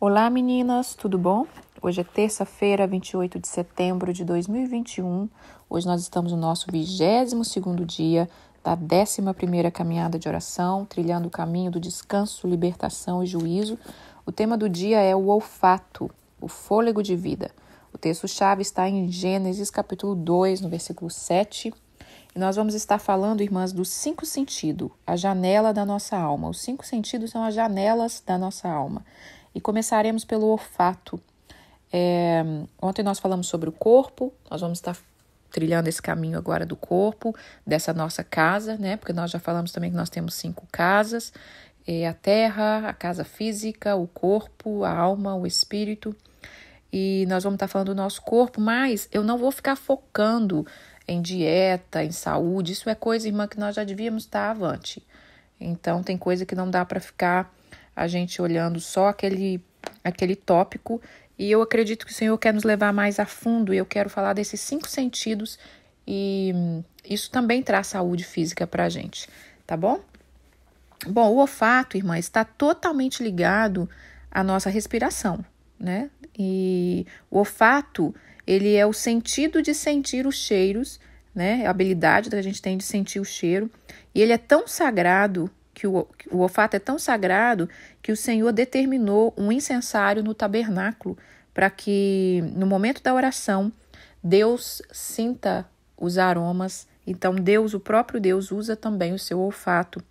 Olá meninas, tudo bom? Hoje é terça-feira, 28 de setembro de 2021. Hoje nós estamos no nosso 22º dia da 11ª caminhada de oração, trilhando o caminho do descanso, libertação e juízo. O tema do dia é o olfato, o fôlego de vida. O texto-chave está em Gênesis capítulo 2, no versículo 7. E nós vamos estar falando, irmãs, dos 5 sentidos, a janela da nossa alma. Os 5 sentidos são as janelas da nossa alma. E começaremos pelo olfato. Ontem nós falamos sobre o corpo, nós vamos estar trilhando esse caminho agora do corpo, dessa nossa casa, né? Porque nós já falamos também que nós temos 5 casas, a terra, a casa física, o corpo, a alma, o espírito. E nós vamos estar falando do nosso corpo, mas eu não vou ficar focando em dieta, em saúde. Isso é coisa, irmã, que nós já devíamos estar avante. Então, tem coisa que não dá para ficar a gente olhando só aquele tópico. E eu acredito que o Senhor quer nos levar mais a fundo. E eu quero falar desses 5 sentidos. E isso também traz saúde física para a gente, tá bom? Bom, o olfato, irmã, está totalmente ligado à nossa respiração, né? E o olfato, ele é o sentido de sentir os cheiros, né? A habilidade que a gente tem de sentir o cheiro. E ele é tão sagrado, o olfato é tão sagrado que o Senhor determinou um incensário no tabernáculo para que, no momento da oração, Deus sinta os aromas. Então, o próprio Deus, usa também o seu olfato.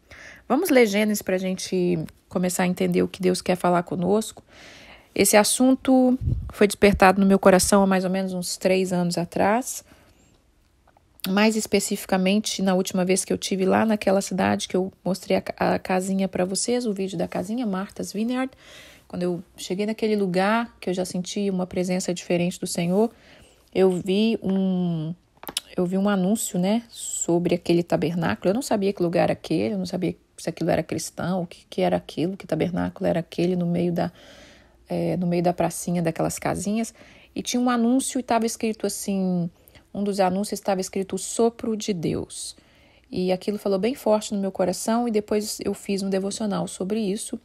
Vamos ler Gênesis para a gente começar a entender o que Deus quer falar conosco. Esse assunto foi despertado no meu coração há mais ou menos uns 3 anos atrás. Mais especificamente, na última vez que eu tive lá naquela cidade, que eu mostrei a casinha para vocês, o vídeo da casinha, Martha's Vineyard. Quando eu cheguei naquele lugar, que eu já senti uma presença diferente do Senhor, eu vi um anúncio, né, sobre aquele tabernáculo. Eu não sabia que lugar era aquele, eu não sabia se aquilo era cristão, o que era aquilo, que tabernáculo era aquele no meio da pracinha daquelas casinhas. E tinha um anúncio e estava escrito assim... Um dos anúncios estava escrito o sopro de Deus. E aquilo falou bem forte no meu coração e depois eu fiz um devocional sobre isso.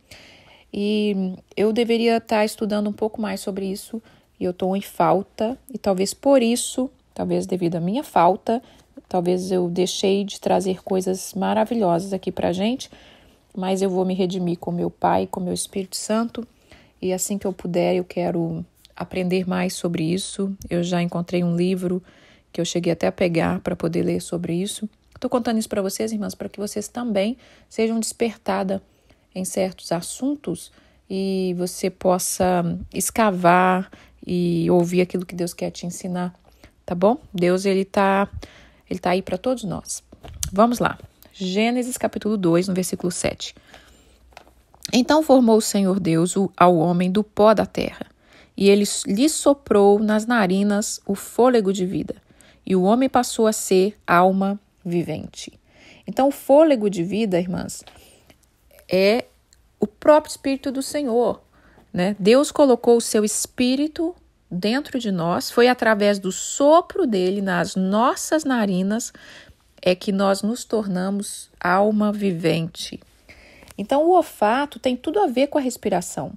E eu deveria estar estudando um pouco mais sobre isso e eu estou em falta. E talvez por isso, talvez devido à minha falta, talvez eu deixei de trazer coisas maravilhosas aqui pra gente. Mas eu vou me redimir com meu Pai, com meu Espírito Santo. E assim que eu puder, eu quero aprender mais sobre isso. Eu já encontrei um livro que eu cheguei até a pegar para poder ler sobre isso. Estou contando isso para vocês, irmãs, para que vocês também sejam despertadas em certos assuntos e você possa escavar e ouvir aquilo que Deus quer te ensinar, tá bom? Deus, ele tá aí para todos nós. Vamos lá. Gênesis capítulo 2, no versículo 7. Então formou o Senhor Deus ao homem do pó da terra, e ele lhe soprou nas narinas o fôlego de vida. E o homem passou a ser alma vivente. Então, o fôlego de vida, irmãs, é o próprio Espírito do Senhor, né? Deus colocou o seu Espírito dentro de nós, foi através do sopro dele nas nossas narinas é que nós nos tornamos alma vivente. Então, o olfato tem tudo a ver com a respiração.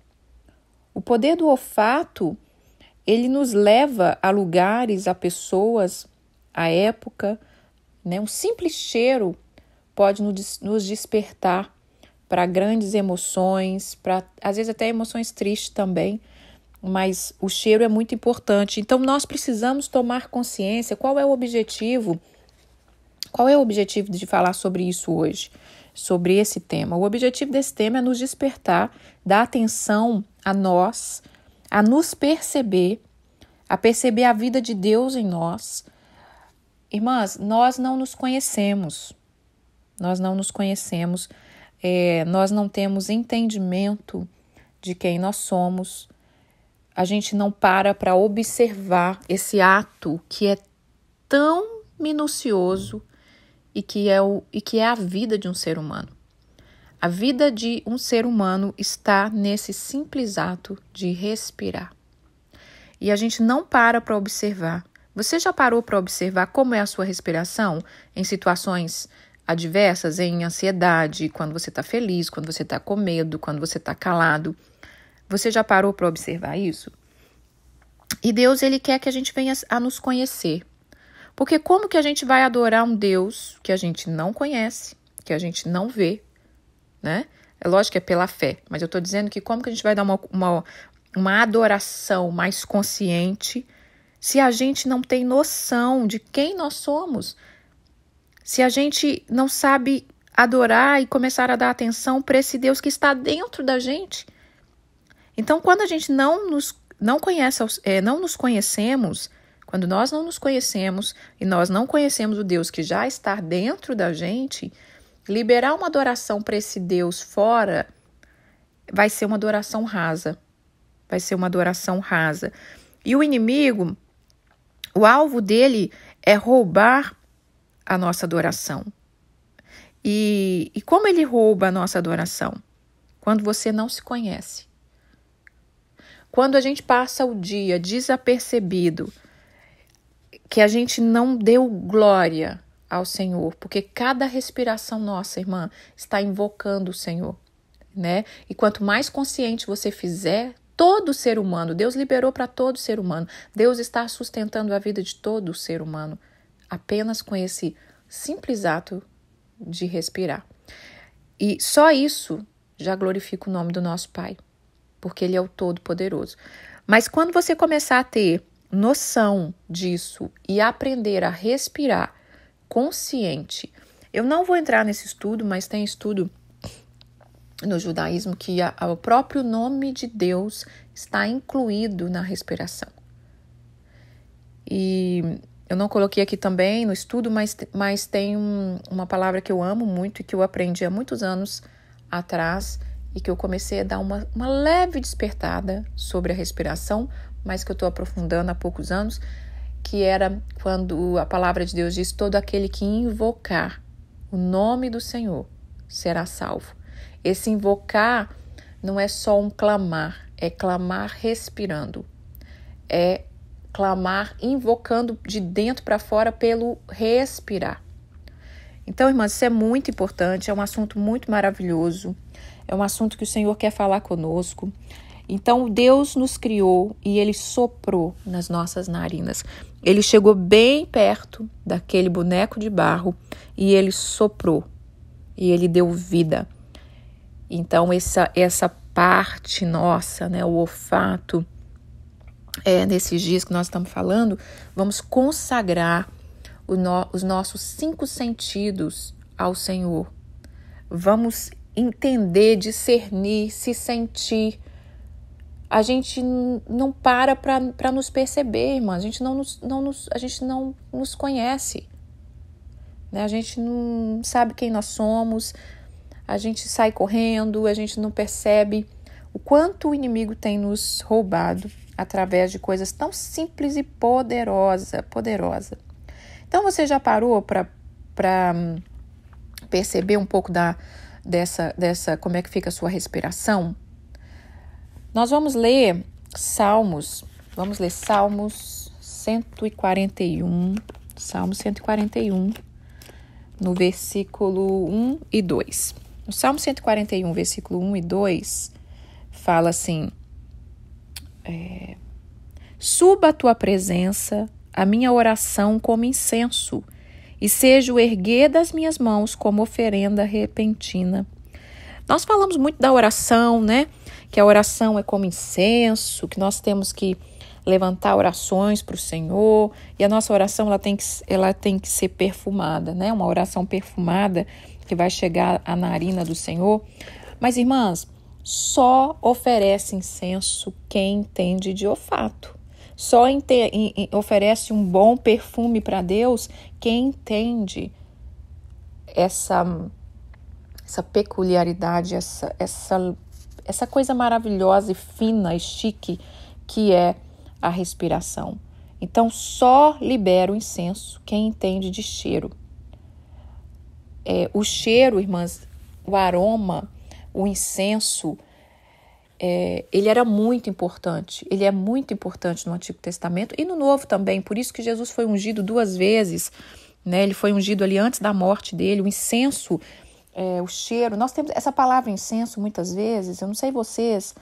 O poder do olfato, ele nos leva a lugares, a pessoas, a época, né? Um simples cheiro pode nos despertar para grandes emoções, para às vezes até emoções tristes também, mas o cheiro é muito importante. Então nós precisamos tomar consciência. Qual é o objetivo? Qual é o objetivo de falar sobre isso hoje? Sobre esse tema? O objetivo desse tema é nos despertar, dar atenção a nós, a nos perceber, a perceber a vida de Deus em nós. Irmãs, nós não nos conhecemos, nós não temos entendimento de quem nós somos, a gente não para observar esse ato que é tão minucioso e que é a vida de um ser humano. A vida de um ser humano está nesse simples ato de respirar. E a gente não para observar. Você já parou para observar como é a sua respiração em situações adversas, em ansiedade, quando você está feliz, quando você está com medo, quando você está calado? Você já parou para observar isso? E Deus, ele quer que a gente venha a nos conhecer. Porque como que a gente vai adorar um Deus que a gente não conhece, que a gente não vê, né? É lógico que é pela fé, mas eu estou dizendo que como que a gente vai dar uma adoração mais consciente se a gente não tem noção de quem nós somos? Se a gente não sabe adorar e começar a dar atenção para esse Deus que está dentro da gente? Então, quando a gente não nos conhecemos, quando nós não nos conhecemos e nós não conhecemos o Deus que já está dentro da gente, liberar uma adoração para esse Deus fora vai ser uma adoração rasa. Vai ser uma adoração rasa. E o inimigo, o alvo dele é roubar a nossa adoração. E como ele rouba a nossa adoração? Quando você não se conhece. Quando a gente passa o dia desapercebido, que a gente não deu glória ao Senhor, porque cada respiração nossa, irmã, está invocando o Senhor, né? E quanto mais consciente você fizer, todo ser humano, Deus liberou para todo ser humano, Deus está sustentando a vida de todo ser humano, apenas com esse simples ato de respirar. E só isso já glorifica o nome do nosso Pai, porque Ele é o Todo-Poderoso. Mas quando você começar a ter noção disso e aprender a respirar consciente, eu não vou entrar nesse estudo, mas tem estudo no judaísmo que o próprio nome de Deus está incluído na respiração. E eu não coloquei aqui também no estudo, mas tem uma palavra que eu amo muito e que eu aprendi há muitos anos atrás e que eu comecei a dar uma leve despertada sobre a respiração, mas que eu estou aprofundando há poucos anos, que era quando a palavra de Deus diz: todo aquele que invocar o nome do Senhor será salvo. Esse invocar não é só um clamar, é clamar respirando, é clamar invocando de dentro para fora pelo respirar. Então, irmãs, isso é muito importante, é um assunto muito maravilhoso, é um assunto que o Senhor quer falar conosco. Então, Deus nos criou e Ele soprou nas nossas narinas. Ele chegou bem perto daquele boneco de barro e Ele soprou e Ele deu vida. Então, essa parte nossa, né, o olfato, nesses dias que nós estamos falando, vamos consagrar os nossos 5 sentidos ao Senhor. Vamos entender, discernir, se sentir. A gente não para nos perceber, irmã. A gente não nos conhece. Né? A gente não sabe quem nós somos. A gente sai correndo, a gente não percebe o quanto o inimigo tem nos roubado através de coisas tão simples e poderosa. Então, você já parou para perceber um pouco dessa como é que fica a sua respiração? Nós vamos ler Salmos 141, Salmo 141, no versículo 1 e 2. O Salmo 141, versículo 1 e 2, fala assim: suba a tua presença, a minha oração como incenso, e seja o erguer das minhas mãos como oferenda repentina. Nós falamos muito da oração, né? Que a oração é como incenso, que nós temos que levantar orações para o Senhor, e a nossa oração ela tem que ser perfumada, né? Uma oração perfumada que vai chegar à narina do Senhor. Mas, irmãs, só oferece incenso quem entende de olfato. Só oferece um bom perfume para Deus quem entende essa peculiaridade, essa coisa maravilhosa e fina e chique que é a respiração. Então, só libera o incenso quem entende de cheiro. O cheiro, irmãs, o aroma, o incenso, ele era muito importante. Ele é muito importante no Antigo Testamento e no Novo também. Por isso que Jesus foi ungido 2 vezes, né? Ele foi ungido ali antes da morte dele. O incenso, o cheiro. Nós temos essa palavra incenso muitas vezes, eu não sei vocês,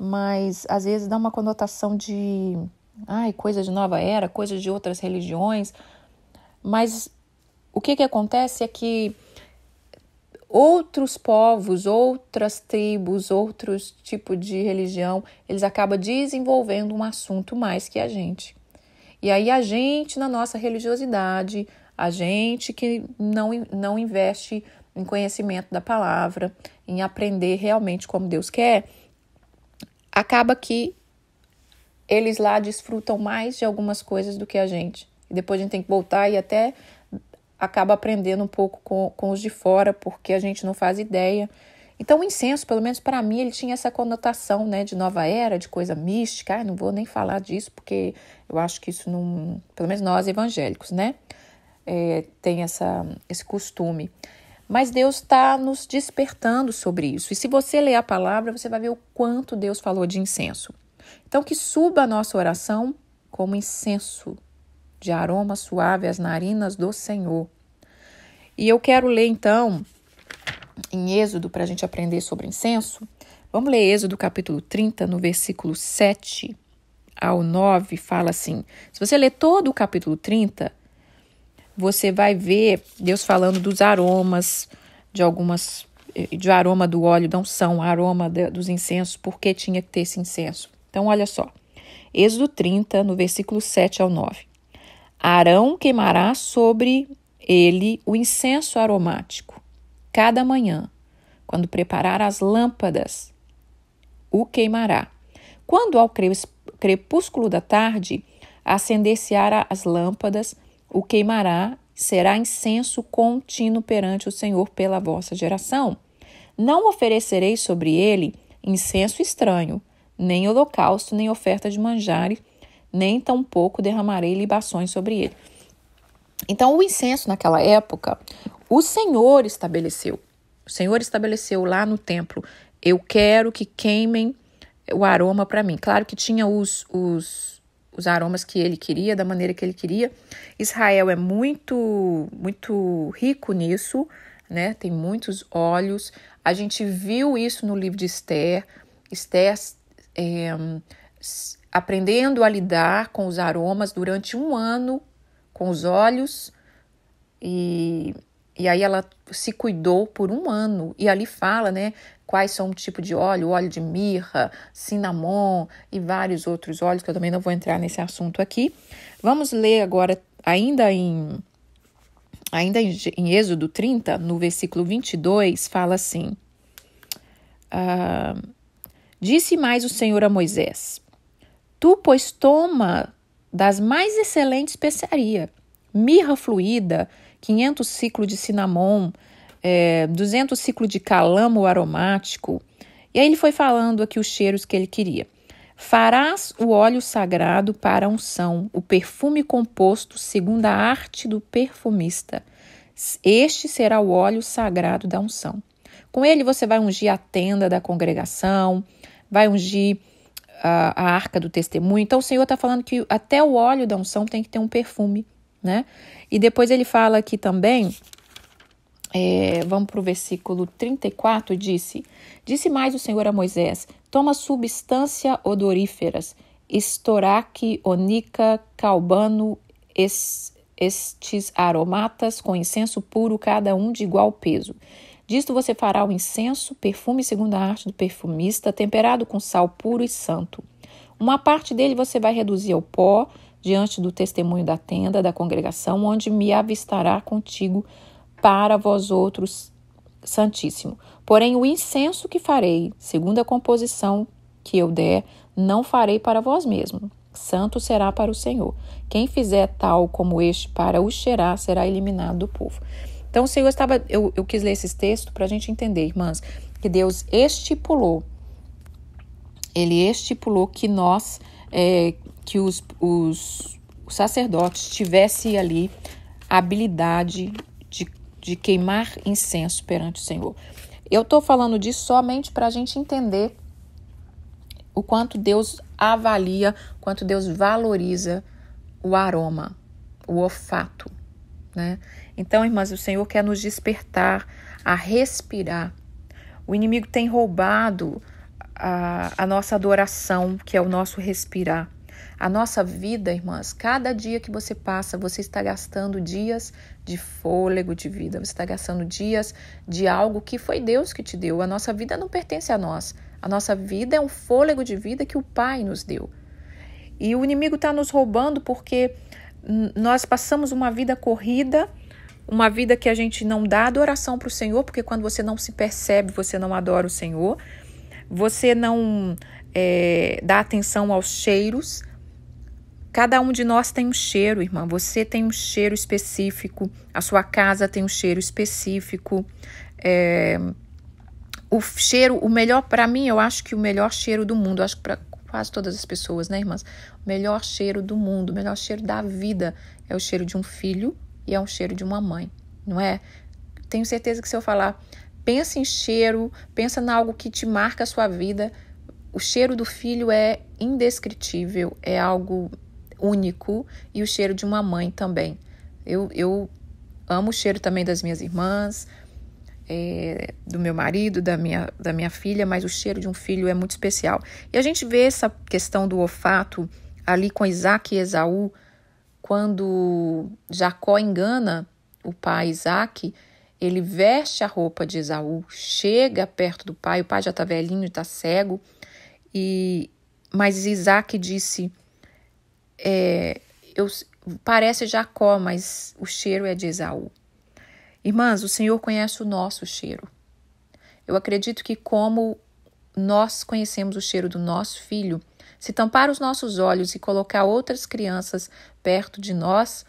mas às vezes dá uma conotação de coisa de nova era, coisa de outras religiões. Mas o que acontece é que outros povos, outras tribos, outros tipos de religião, eles acabam desenvolvendo um assunto mais que a gente. E aí a gente, na nossa religiosidade, a gente que não investe em conhecimento da palavra, em aprender realmente como Deus quer, acaba que eles lá desfrutam mais de algumas coisas do que a gente. E depois a gente tem que voltar e até acaba aprendendo um pouco com os de fora, porque a gente não faz ideia. Então o incenso, pelo menos para mim, ele tinha essa conotação, né, de nova era, de coisa mística. Não vou nem falar disso, porque eu acho que isso não... Pelo menos nós evangélicos, né, tem esse costume. Mas Deus está nos despertando sobre isso. E se você ler a palavra, você vai ver o quanto Deus falou de incenso. Então que suba a nossa oração como incenso de aroma suave às narinas do Senhor. E eu quero ler então em Êxodo, para a gente aprender sobre incenso. Vamos ler Êxodo capítulo 30, no versículo 7 ao 9, fala assim. Se você ler todo o capítulo 30, você vai ver Deus falando dos aromas, de aroma do óleo da unção, aroma dos incensos, porque tinha que ter esse incenso. Então, olha só. Êxodo 30, no versículo 7 ao 9. Arão queimará sobre ele o incenso aromático. Cada manhã, quando preparar as lâmpadas, o queimará. Quando ao crepúsculo da tarde acender-se-á as lâmpadas, o queimará, será incenso contínuo perante o Senhor pela vossa geração. Não oferecereis sobre ele incenso estranho, nem holocausto, nem oferta de manjares, nem tampouco derramarei libações sobre ele. Então, o incenso naquela época, o Senhor estabeleceu. O Senhor estabeleceu lá no templo, eu quero que queimem o aroma para mim. Claro que tinha os aromas que ele queria, da maneira que ele queria. Israel é muito, muito rico nisso, né? Tem muitos óleos. A gente viu isso no livro de Esther. Esther aprendendo a lidar com os aromas durante 1 ano, com os óleos, e aí ela se cuidou por 1 ano, e ali fala, né, quais são o tipo de óleo de mirra, cinnamon e vários outros óleos, que eu também não vou entrar nesse assunto aqui. Vamos ler agora, ainda em Êxodo 30, no versículo 22, fala assim, disse mais o Senhor a Moisés, tu, pois, toma das mais excelentes especiarias, mirra fluída, 500 ciclos de cinnamon, 200 ciclos de cálamo aromático. E aí ele foi falando aqui os cheiros que ele queria. Farás o óleo sagrado para a unção, o perfume composto segundo a arte do perfumista. Este será o óleo sagrado da unção. Com ele você vai ungir a tenda da congregação, vai ungir a arca do testemunho. Então o Senhor está falando que até o óleo da unção tem que ter um perfume, né? E depois ele fala aqui também, vamos para o versículo 34, disse mais o Senhor a Moisés, toma substância odoríferas, estoraque, onica, calbano, estes aromatas com incenso puro, cada um de igual peso. Disto você fará o incenso, perfume segundo a arte do perfumista, temperado com sal puro e santo. Uma parte dele você vai reduzir ao pó, diante do testemunho da tenda da congregação, onde me avistará contigo para vós outros, santíssimo. Porém, o incenso que farei, segundo a composição que eu der, não farei para vós mesmos. Santo será para o Senhor. Quem fizer tal como este para o cheirar, será eliminado do povo. Então, o Senhor estava... Eu quis ler esses textos para a gente entender, irmãs, que Deus estipulou. Ele estipulou que nós... que os sacerdotes tivessem ali a habilidade de queimar incenso perante o Senhor. Eu estou falando disso somente para a gente entender o quanto Deus avalia, quanto Deus valoriza o aroma, o olfato, né? Então, irmãs, o Senhor quer nos despertar a respirar. O inimigo tem roubado a nossa adoração, que é o nosso respirar. A nossa vida, irmãs, cada dia que você passa, você está gastando dias de fôlego de vida, você está gastando dias de algo que foi Deus que te deu. A nossa vida não pertence a nós. A nossa vida é um fôlego de vida que o Pai nos deu. E o inimigo está nos roubando porque nós passamos uma vida corrida, uma vida que a gente não dá adoração para o Senhor, porque quando você não se percebe, você não adora o Senhor. Você não dá atenção aos cheiros. Cada um de nós tem um cheiro, irmã. Você tem um cheiro específico. A sua casa tem um cheiro específico. O cheiro, o melhor, para mim, eu acho que o melhor cheiro do mundo, eu acho que para quase todas as pessoas, né, irmãs? O melhor cheiro do mundo, o melhor cheiro da vida é o cheiro de um filho e é o cheiro de uma mãe, não é? Tenho certeza que se eu falar, pensa em cheiro, pensa em algo que te marca a sua vida, o cheiro do filho é indescritível, é algo único, e o cheiro de uma mãe também. Eu amo o cheiro também das minhas irmãs, do meu marido, da minha filha, mas o cheiro de um filho é muito especial. E a gente vê essa questão do olfato ali com Isaac e Esaú, quando Jacó engana o pai Isaac, ele veste a roupa de Esaú, chega perto do pai, o pai já está velhinho, está cego, mas Isaac disse, parece Jacó, mas o cheiro é de Esaú. Irmãs, o Senhor conhece o nosso cheiro. Eu acredito que como nós conhecemos o cheiro do nosso filho, se tampar os nossos olhos e colocar outras crianças perto de nós,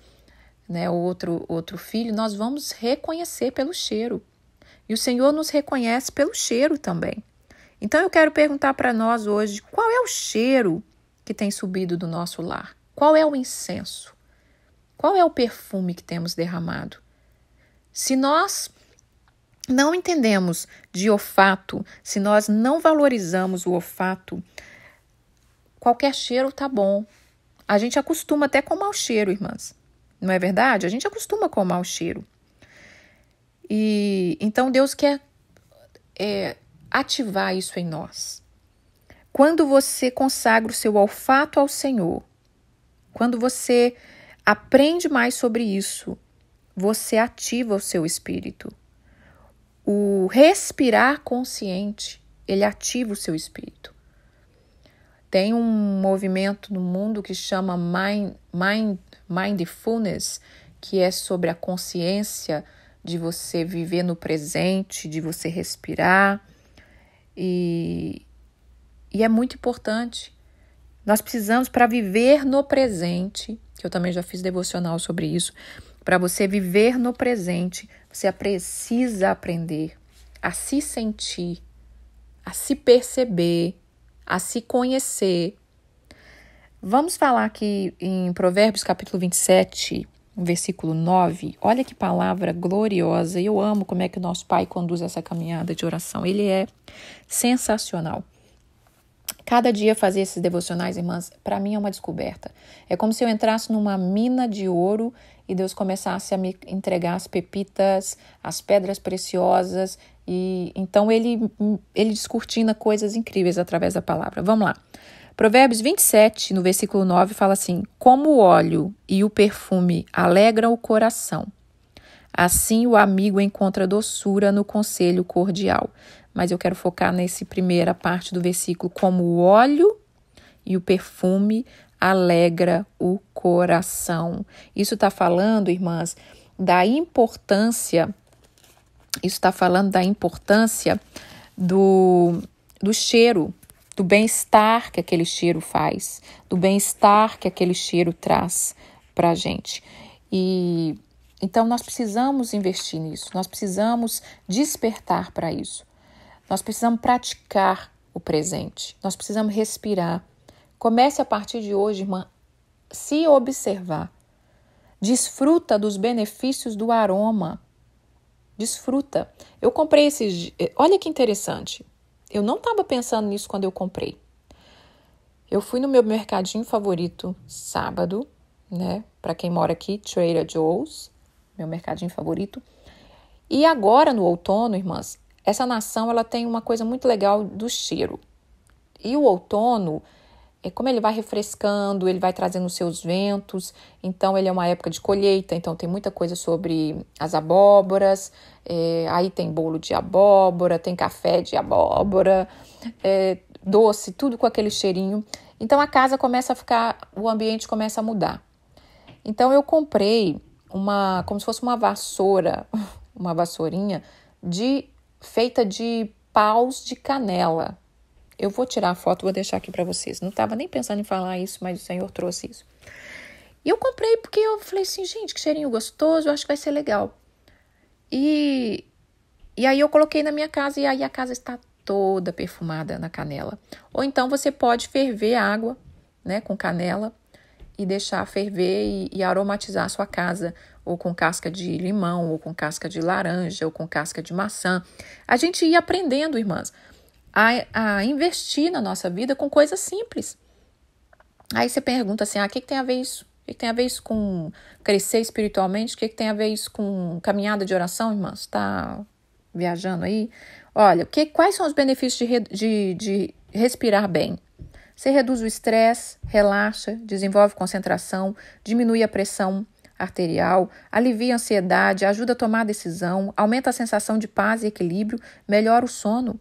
né, outro filho, nós vamos reconhecer pelo cheiro. E o Senhor nos reconhece pelo cheiro também. Então eu quero perguntar para nós hoje, qual é o cheiro que tem subido do nosso lar? Qual é o incenso? Qual é o perfume que temos derramado? Se nós não entendemos de olfato, se nós não valorizamos o olfato, qualquer cheiro tá bom. A gente acostuma até com mau cheiro, irmãs. Não é verdade? A gente acostuma com mau cheiro. E então Deus quer ativar isso em nós. Quando você consagra o seu olfato ao Senhor, quando você aprende mais sobre isso, você ativa o seu espírito. O respirar consciente, ele ativa o seu espírito. Tem um movimento no mundo que chama Mindfulness, que é sobre a consciência de você viver no presente, de você respirar. E é muito importante. Nós precisamos, para viver no presente, que eu também já fiz devocional sobre isso, para você viver no presente, você precisa aprender a se sentir, a se perceber, a se conhecer. Vamos falar aqui em Provérbios capítulo 27, versículo 9. Olha que palavra gloriosa. Eu amo como é que o nosso Pai conduz essa caminhada de oração. Ele é sensacional. Cada dia fazer esses devocionais, irmãs, para mim é uma descoberta. É como se eu entrasse numa mina de ouro e Deus começasse a me entregar as pepitas, as pedras preciosas. E então ele descortina coisas incríveis através da palavra. Vamos lá. Provérbios 27, no versículo 9, fala assim: como o óleo e o perfume alegram o coração, assim o amigo encontra doçura no conselho cordial. Mas eu quero focar nessa primeira parte do versículo, como o óleo e o perfume alegra o coração. Isso está falando, irmãs, da importância, do cheiro, do bem-estar que aquele cheiro faz, do bem-estar que aquele cheiro traz para a gente. E então nós precisamos investir nisso, nós precisamos despertar para isso. Nós precisamos praticar o presente. Nós precisamos respirar. Comece a partir de hoje, irmã, se observar. Desfruta dos benefícios do aroma. Desfruta. Eu comprei esses... Olha que interessante. Eu não estava pensando nisso quando eu comprei. Eu fui no meu mercadinho favorito sábado, né? Para quem mora aqui, Trader Joe's, meu mercadinho favorito. E agora, no outono, irmãs, essa nação ela tem uma coisa muito legal do cheiro. E o outono, como ele vai refrescando, ele vai trazendo os seus ventos, então ele é uma época de colheita, então tem muita coisa sobre as abóboras, aí tem bolo de abóbora, tem café de abóbora, doce, tudo com aquele cheirinho. Então a casa começa a ficar, o ambiente começa a mudar. Então eu comprei como se fosse uma vassoura, uma vassourinha feita de paus de canela. Eu vou tirar a foto, vou deixar aqui para vocês. Não estava nem pensando em falar isso, mas o Senhor trouxe isso. E eu comprei porque eu falei assim, gente, que cheirinho gostoso, eu acho que vai ser legal. E aí eu coloquei na minha casa e aí a casa está toda perfumada na canela. Ou então você pode ferver água, né, com canela e deixar ferver e aromatizar a sua casa, ou com casca de limão, ou com casca de laranja, ou com casca de maçã. A gente ia aprendendo, irmãs, a investir na nossa vida com coisas simples. Aí você pergunta assim, o que tem a ver isso? O que tem a ver isso com crescer espiritualmente? O que tem a ver isso com caminhada de oração, irmãs? Está viajando aí? Olha, quais são os benefícios de respirar bem? Você reduz o estresse, relaxa, desenvolve concentração, diminui a pressão arterial, alivia a ansiedade, ajuda a tomar decisão, aumenta a sensação de paz e equilíbrio, melhora o sono.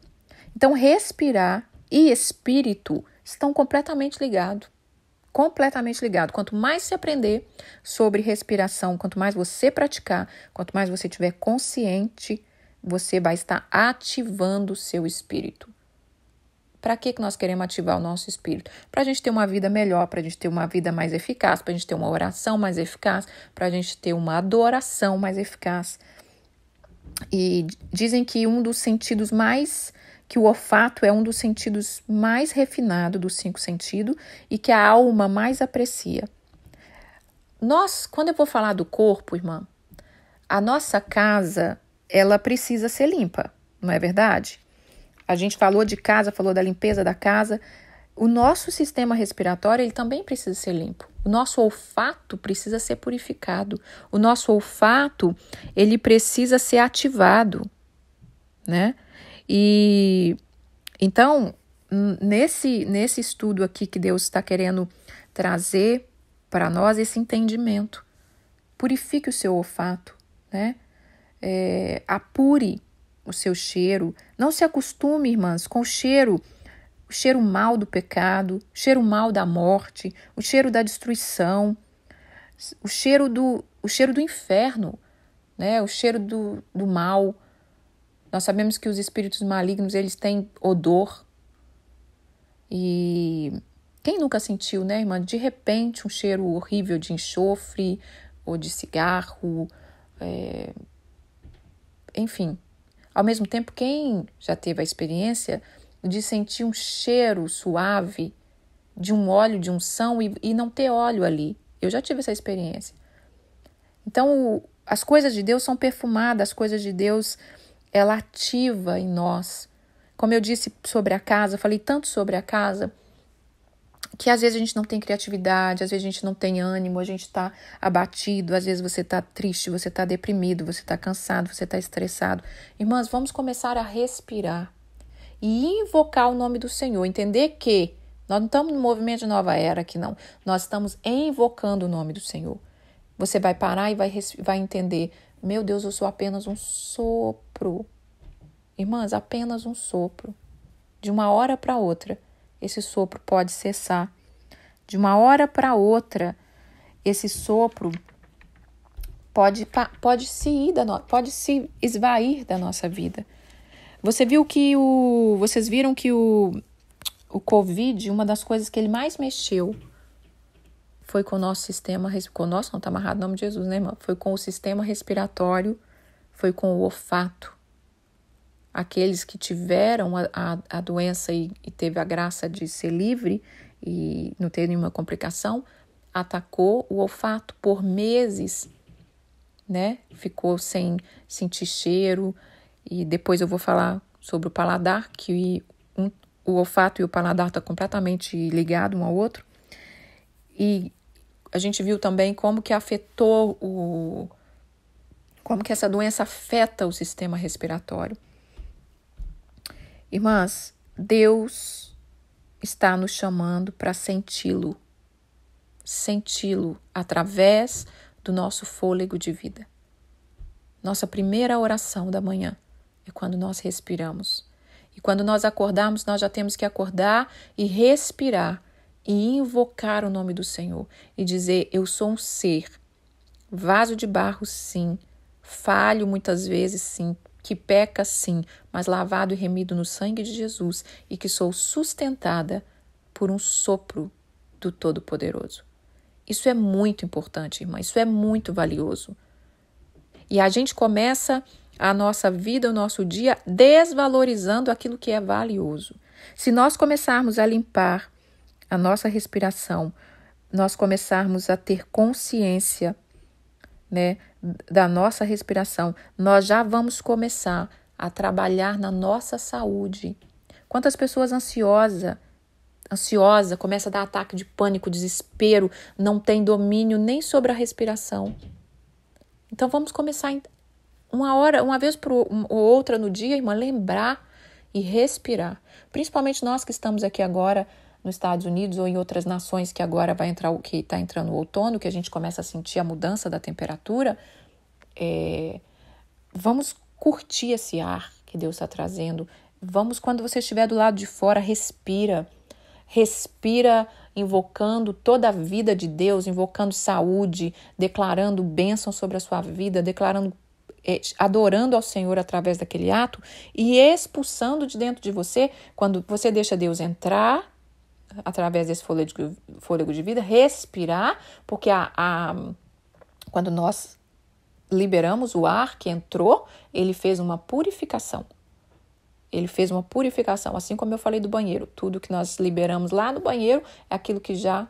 Então, respirar e espírito estão completamente ligados. Completamente ligado. Quanto mais você aprender sobre respiração, quanto mais você praticar, quanto mais você estiver consciente, você vai estar ativando o seu espírito. Para que nós queremos ativar o nosso espírito? Para a gente ter uma vida melhor, para a gente ter uma vida mais eficaz, para a gente ter uma oração mais eficaz, para a gente ter uma adoração mais eficaz. E dizem que que o olfato é um dos sentidos mais refinados dos 5 sentidos e que a alma mais aprecia. Quando eu vou falar do corpo, irmã, a nossa casa, ela precisa ser limpa, não é verdade? A gente falou de casa, falou da limpeza da casa. O nosso sistema respiratório, ele também precisa ser limpo. O nosso olfato precisa ser purificado. O nosso olfato, ele precisa ser ativado, né? E então, nesse estudo aqui que Deus está querendo trazer para nós esse entendimento. Purifique o seu olfato, né? Apure o seu cheiro. Não se acostume, irmãs, com o cheiro mau do pecado, o cheiro mau da morte, o cheiro da destruição, o cheiro do inferno, né? O cheiro do mal. Nós sabemos que os espíritos malignos, eles têm odor. E quem nunca sentiu, né, irmã? De repente, um cheiro horrível de enxofre ou de cigarro, enfim. Ao mesmo tempo, quem já teve a experiência de sentir um cheiro suave de um óleo de unção e não ter óleo ali. Eu já tive essa experiência. Então, as coisas de Deus são perfumadas, as coisas de Deus, ela ativa em nós. Como eu disse sobre a casa, falei tanto sobre a casa, que às vezes a gente não tem criatividade, às vezes a gente não tem ânimo, a gente está abatido, às vezes você está triste, você está deprimido, você está cansado, você está estressado. Irmãs, vamos começar a respirar e invocar o nome do Senhor, entender que nós não estamos no movimento de nova era aqui, não. Nós estamos invocando o nome do Senhor. Você vai parar e vai entender, meu Deus, eu sou apenas um sopro. Irmãs, apenas um sopro. De uma hora para outra, esse sopro pode cessar. De uma hora para outra, esse sopro pode se esvair da nossa vida. Vocês viram que o Covid, uma das coisas que ele mais mexeu foi com o nosso sistema, com o nosso, não está amarrado no nome de Jesus, né, irmã? Foi com o sistema respiratório, foi com o olfato. Aqueles que tiveram a doença e teve a graça de ser livre e não ter nenhuma complicação, atacou o olfato por meses, né? Ficou sem sentir cheiro. E depois eu vou falar sobre o paladar, que o olfato e o paladar estão completamente ligados um ao outro. E a gente viu também como que como que essa doença afeta o sistema respiratório. Irmãs, Deus, está nos chamando para senti-lo através do nosso fôlego de vida. Nossa primeira oração da manhã é quando nós respiramos. E quando nós acordarmos, nós já temos que acordar e respirar e invocar o nome do Senhor e dizer: eu sou um ser, vaso de barro sim, falho muitas vezes sim, que peca sim, mas lavado e remido no sangue de Jesus e que sou sustentada por um sopro do Todo-Poderoso. Isso é muito importante, irmã, isso é muito valioso. E a gente começa a nossa vida, o nosso dia, desvalorizando aquilo que é valioso. Se nós começarmos a limpar a nossa respiração, nós começarmos a ter consciência, né, da nossa respiração, nós já vamos começar a trabalhar na nossa saúde. Quantas pessoas ansiosa, começa a dar ataque de pânico, desespero, não tem domínio nem sobre a respiração. Então vamos começar uma vez ou outra no dia, irmã, lembrar e respirar. Principalmente nós que estamos aqui agora nos Estados Unidos ou em outras nações que agora que está entrando o outono, que a gente começa a sentir a mudança da temperatura. Vamos curtir esse ar que Deus está trazendo. Vamos, quando você estiver do lado de fora, respira invocando toda a vida de Deus, invocando saúde, declarando bênção sobre a sua vida, adorando ao Senhor através daquele ato e expulsando de dentro de você, quando você deixa Deus entrar através desse fôlego de vida, respirar, porque quando nós liberamos o ar que entrou, ele fez uma purificação. Assim como eu falei do banheiro. Tudo que nós liberamos lá no banheiro é aquilo que já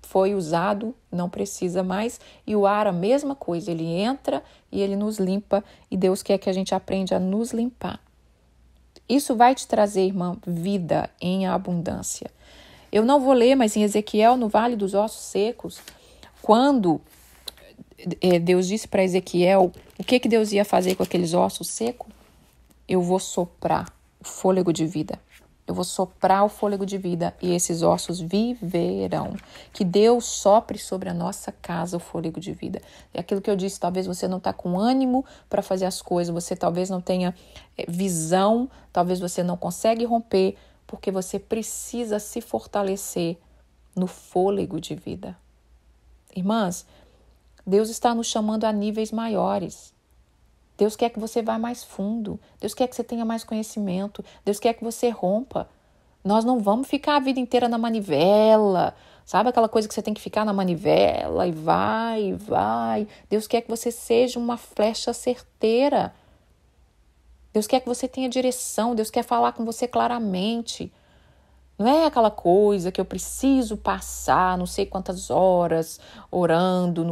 foi usado, não precisa mais. E o ar, a mesma coisa. Ele entra e ele nos limpa. E Deus quer que a gente aprenda a nos limpar. Isso vai te trazer, irmã, vida em abundância. Eu não vou ler, mas em Ezequiel, no Vale dos Ossos Secos, quando Deus disse para Ezequiel o que Deus ia fazer com aqueles ossos secos, eu vou soprar o fôlego de vida. Eu vou soprar o fôlego de vida e esses ossos viverão. Que Deus sopre sobre a nossa casa o fôlego de vida. É aquilo que eu disse, talvez você não está com ânimo para fazer as coisas, você talvez não tenha visão, talvez você não consegue romper, porque você precisa se fortalecer no fôlego de vida. Irmãs, Deus está nos chamando a níveis maiores. Deus quer que você vá mais fundo. Deus quer que você tenha mais conhecimento. Deus quer que você rompa. Nós não vamos ficar a vida inteira na manivela. Sabe aquela coisa que você tem que ficar na manivela e vai. Deus quer que você seja uma flecha certeira. Deus quer que você tenha direção. Deus quer falar com você claramente. Não é aquela coisa que eu preciso passar não sei quantas horas orando,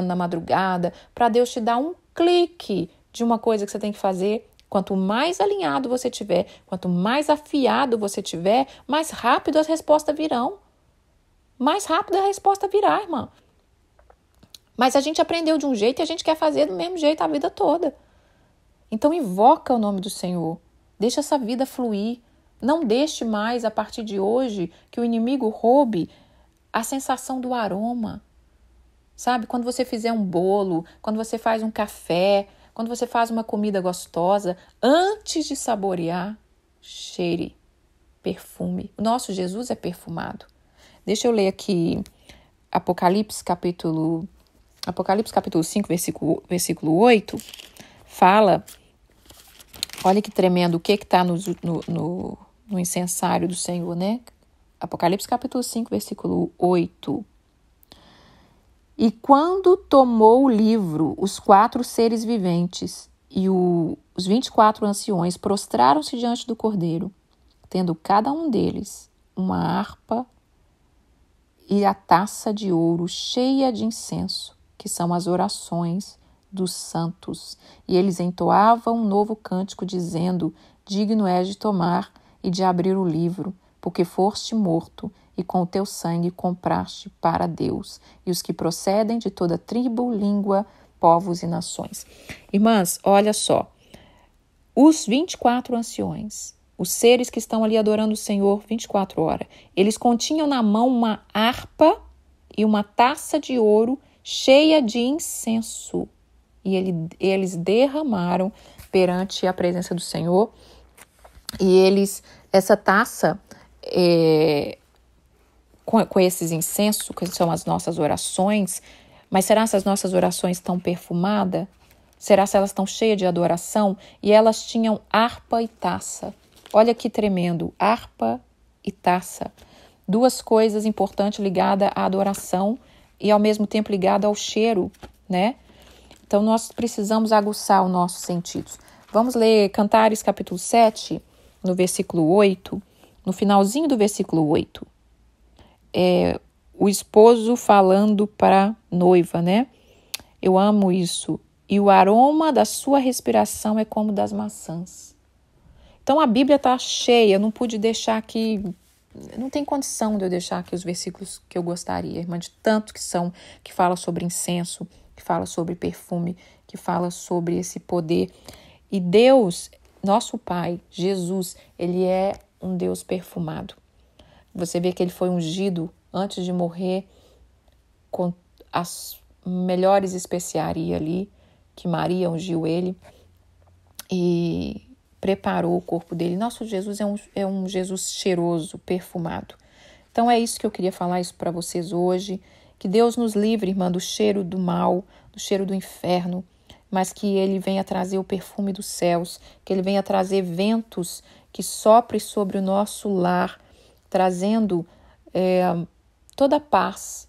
na madrugada, para Deus te dar um clique de uma coisa que você tem que fazer. Quanto mais alinhado você tiver, quanto mais afiado você tiver, mais rápido as respostas virão. Mais rápido a resposta virá, irmã. Mas a gente aprendeu de um jeito e a gente quer fazer do mesmo jeito a vida toda. Então invoca o nome do Senhor. Deixa essa vida fluir. Não deixe mais, a partir de hoje, que o inimigo roube a sensação do aroma. Sabe, quando você fizer um bolo, quando você faz um café, quando você faz uma comida gostosa, antes de saborear, cheire, perfume. O nosso Jesus é perfumado. Deixa eu ler aqui Apocalipse capítulo 5, versículo 8, fala, olha que tremendo, o que está no incensário do Senhor, né? Apocalipse capítulo 5, versículo 8. E quando tomou o livro, os 4 seres viventes e os 24 anciões prostraram-se diante do Cordeiro, tendo cada um deles uma harpa e a taça de ouro cheia de incenso, que são as orações dos santos. E eles entoavam um novo cântico, dizendo: digno és de tomar e de abrir o livro, porque foste morto, e com o teu sangue compraste para Deus e os que procedem de toda tribo, língua, povos e nações. Irmãs, olha só, os 24 anciões os seres que estão ali adorando o Senhor 24 horas. Eles continham na mão uma harpa e uma taça de ouro cheia de incenso. E eles derramaram perante a presença do Senhor. E essa taça, com esses incensos, que são as nossas orações, mas será se as nossas orações estão perfumadas? Será se elas estão cheias de adoração? E elas tinham harpa e taça. Olha que tremendo, harpa e taça. Duas coisas importantes ligadas à adoração e ao mesmo tempo ligadas ao cheiro, né? Então nós precisamos aguçar os nossos sentidos. Vamos ler Cantares capítulo 7, no versículo 8, no finalzinho do versículo 8. O esposo falando para a noiva, né? Eu amo isso. E o aroma da sua respiração é como das maçãs. Então a Bíblia está cheia, eu não pude deixar aqui, não tem condição de eu deixar aqui os versículos que eu gostaria, irmã, de tanto que fala sobre incenso, que fala sobre perfume, que fala sobre esse poder. E Deus, nosso Pai, Jesus, ele é um Deus perfumado. Você vê que ele foi ungido antes de morrer com as melhores especiarias ali, que Maria ungiu ele e preparou o corpo dele. Nosso Jesus é um Jesus cheiroso, perfumado. Então é isso que eu queria falar isso para vocês hoje. Que Deus nos livre, irmã, do cheiro do mal, do cheiro do inferno, mas que ele venha trazer o perfume dos céus, que ele venha trazer ventos que sopre sobre o nosso lar, trazendo toda a paz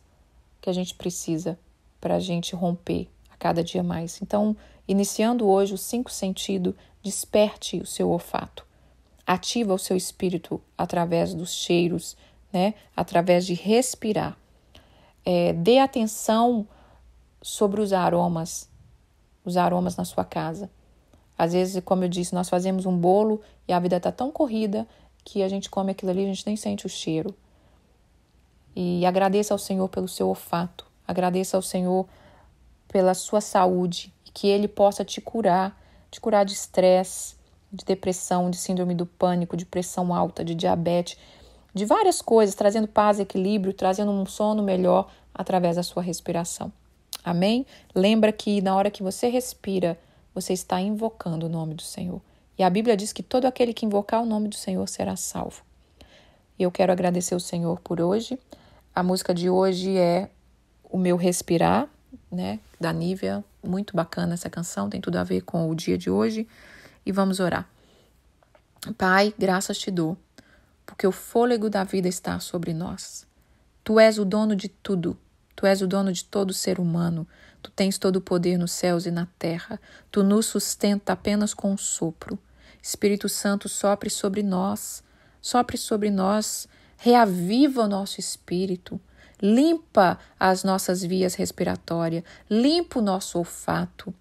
que a gente precisa para a gente romper a cada dia mais. Então, iniciando hoje os 5 sentidos, desperte o seu olfato, ativa o seu espírito através dos cheiros, né? Através de respirar. Dê atenção sobre os aromas na sua casa. Às vezes, como eu disse, nós fazemos um bolo e a vida está tão corrida que a gente come aquilo ali e a gente nem sente o cheiro. E agradeça ao Senhor pelo seu olfato, agradeça ao Senhor pela sua saúde, e que Ele possa te curar de estresse, de depressão, de síndrome do pânico, de pressão alta, de diabetes, de várias coisas, trazendo paz, equilíbrio, trazendo um sono melhor através da sua respiração. Amém? Lembra que na hora que você respira, você está invocando o nome do Senhor. E a Bíblia diz que todo aquele que invocar o nome do Senhor será salvo. Eu quero agradecer ao Senhor por hoje. A música de hoje é O Meu Respirar, né, da Nívia. Muito bacana essa canção, tem tudo a ver com o dia de hoje. E vamos orar. Pai, graças te dou, porque o fôlego da vida está sobre nós. Tu és o dono de tudo. Tu és o dono de todo ser humano. Tu tens todo o poder nos céus e na terra. Tu nos sustenta apenas com um sopro. Espírito Santo, sopre sobre nós. Sopre sobre nós. Reaviva o nosso espírito. Limpa as nossas vias respiratórias. Limpa o nosso olfato.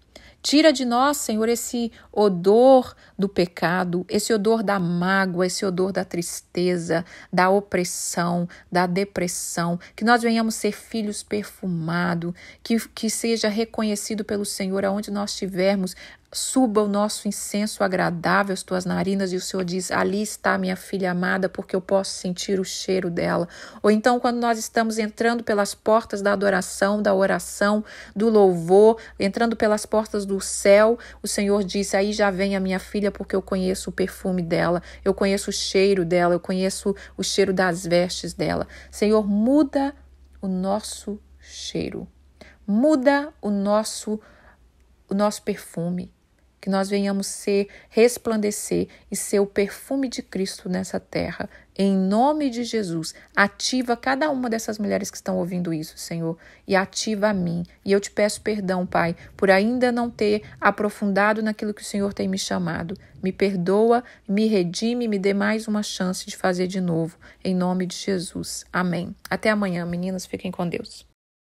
Tira de nós, Senhor, esse odor do pecado, esse odor da mágoa, esse odor da tristeza, da opressão, da depressão. Que nós venhamos ser filhos perfumados, que seja reconhecido pelo Senhor aonde nós estivermos. Suba o nosso incenso agradável às tuas narinas e o Senhor diz, ali está minha filha amada, porque eu posso sentir o cheiro dela. Ou então, quando nós estamos entrando pelas portas da adoração, da oração, do louvor, entrando pelas portas do céu, o Senhor diz, aí já vem a minha filha, porque eu conheço o perfume dela, eu conheço o cheiro dela, eu conheço o cheiro das vestes dela. Senhor, muda o nosso cheiro, muda o nosso perfume. Que nós venhamos resplandecer e ser o perfume de Cristo nessa terra. Em nome de Jesus, ativa cada uma dessas mulheres que estão ouvindo isso, Senhor, e ativa a mim. E eu te peço perdão, Pai, por ainda não ter aprofundado naquilo que o Senhor tem me chamado. Me perdoa, me redime, me dê mais uma chance de fazer de novo. Em nome de Jesus. Amém. Até amanhã, meninas. Fiquem com Deus.